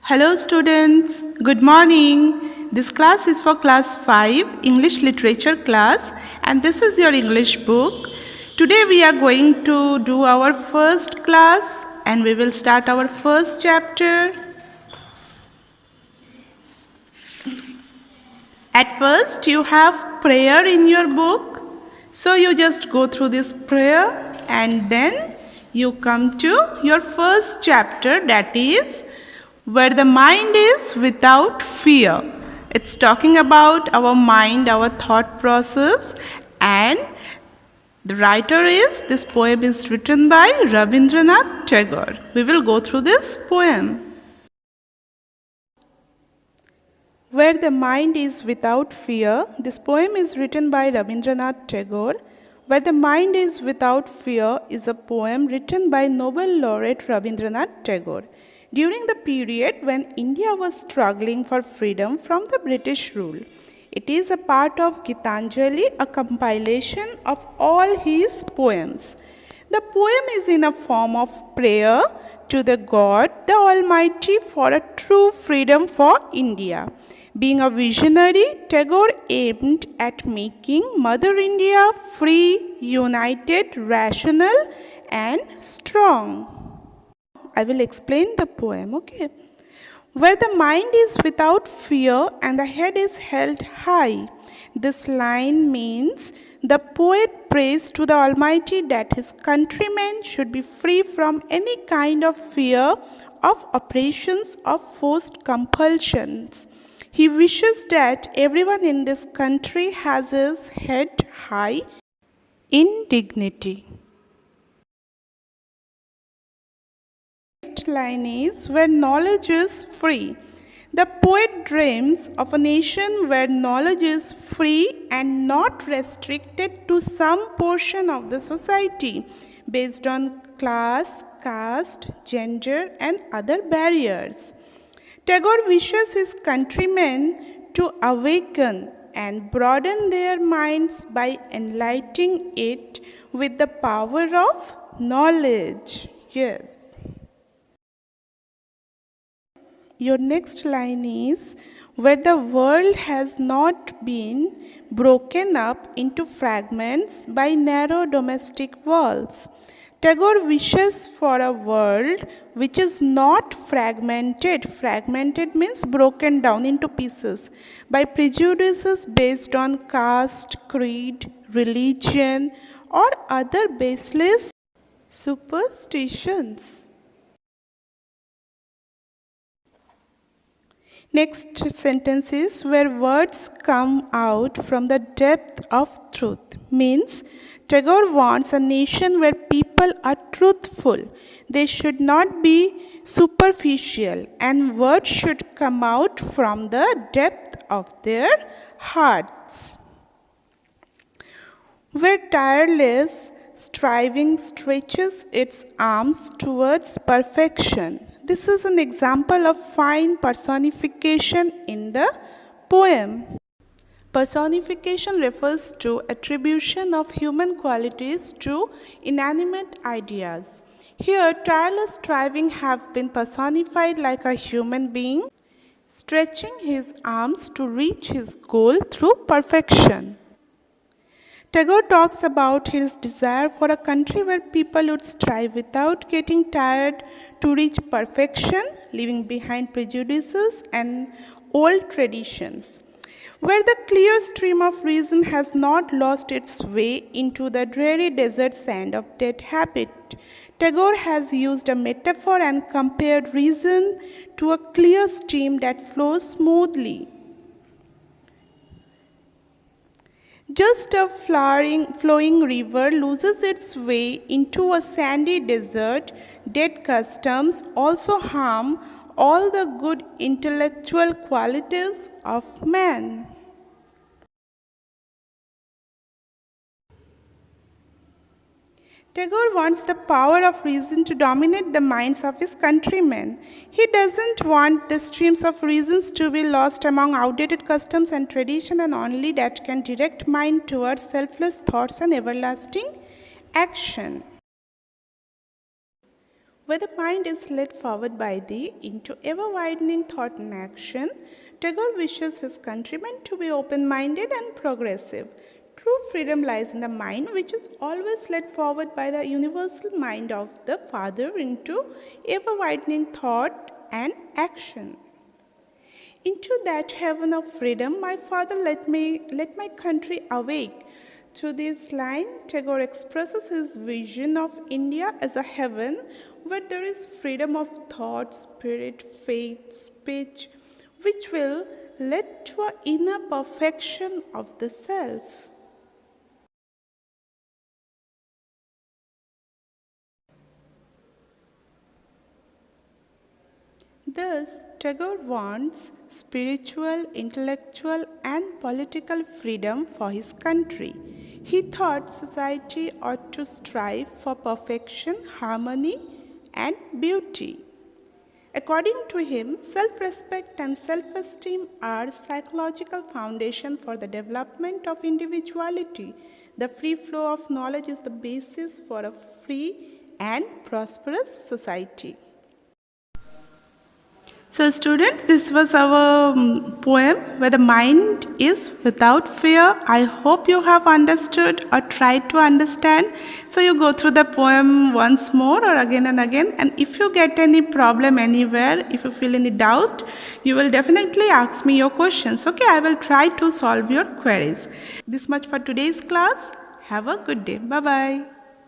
Hello students, good morning. This class is for class 5 English literature class and this is your English book. Today we are going to do our first class and we will start our first chapter. At first you have prayer in your book. So you just go through this prayer and then you come to your first chapter, that is where the mind is without fear. It's talking about our mind, our thought process, and the writer is, this poem is written by Rabindranath Tagore. We will go through this poem. Where the mind is without fear, this poem is written by Rabindranath Tagore. Where the mind is without fear is a poem written by Nobel laureate Rabindranath Tagore during the period when India was struggling for freedom from the British rule. It is a part of Gitanjali, a compilation of all his poems. The poem is in a form of prayer to the God, the Almighty, for a true freedom for India. Being a visionary, Tagore aimed at making Mother India free, united, rational, and strong. I will explain the poem, okay? Where the mind is without fear and the head is held high. This line means the poet prays to the Almighty that his countrymen should be free from any kind of fear of oppressions or forced compulsions. He wishes that everyone in this country has his head high in dignity. Next line is where knowledge is free. The poet dreams of a nation where knowledge is free and not restricted to some portion of the society based on class, caste, gender, and other barriers. Tagore wishes his countrymen to awaken and broaden their minds by enlightening it with the power of knowledge. Yes. Your next line is where the world has not been broken up into fragments by narrow domestic walls. Tagore wishes for a world which is not fragmented. Fragmented means broken down into pieces by prejudices based on caste, creed, religion, or other baseless superstitions. Next sentence is where words come out from the depth of truth. Means Tagore wants a nation where people are truthful. They should not be superficial and words should come out from the depth of their hearts. Where tireless striving stretches its arms towards perfection. This is an example of fine personification in the poem. Personification refers to attribution of human qualities to inanimate ideas. Here, tireless striving have been personified like a human being, stretching his arms to reach his goal through perfection. Tagore talks about his desire for a country where people would strive without getting tired to reach perfection, leaving behind prejudices and old traditions. Where the clear stream of reason has not lost its way into the dreary desert sand of dead habit. Tagore has used a metaphor and compared reason to a clear stream that flows smoothly. Just a flowing river loses its way into a sandy desert. Dead customs also harm all the good intellectual qualities of man. Tagore wants the power of reason to dominate the minds of his countrymen. He doesn't want the streams of reasons to be lost among outdated customs and tradition, and only that can direct mind towards selfless thoughts and everlasting action. Where the mind is led forward by thee into ever-widening thought and action, Tagore wishes his countrymen to be open-minded and progressive. True freedom lies in the mind, which is always led forward by the universal mind of the Father into ever-widening thought and action. Into that heaven of freedom, my Father, let my country awake. Through this line, Tagore expresses his vision of India as a heaven where there is freedom of thought, spirit, faith, speech, which will lead to an inner perfection of the self. Thus, Tagore wants spiritual, intellectual, and political freedom for his country. He thought society ought to strive for perfection, harmony, and beauty. According to him, self-respect and self-esteem are psychological foundation for the development of individuality. The free flow of knowledge is the basis for a free and prosperous society. So students, this was our poem where the mind is without fear. I hope you have understood or tried to understand. So you go through the poem once more or again and again, and if you get any problem anywhere, if you feel any doubt, you will definitely ask me your questions. Okay, I will try to solve your queries. This much for today's class. Have a good day. Bye-bye.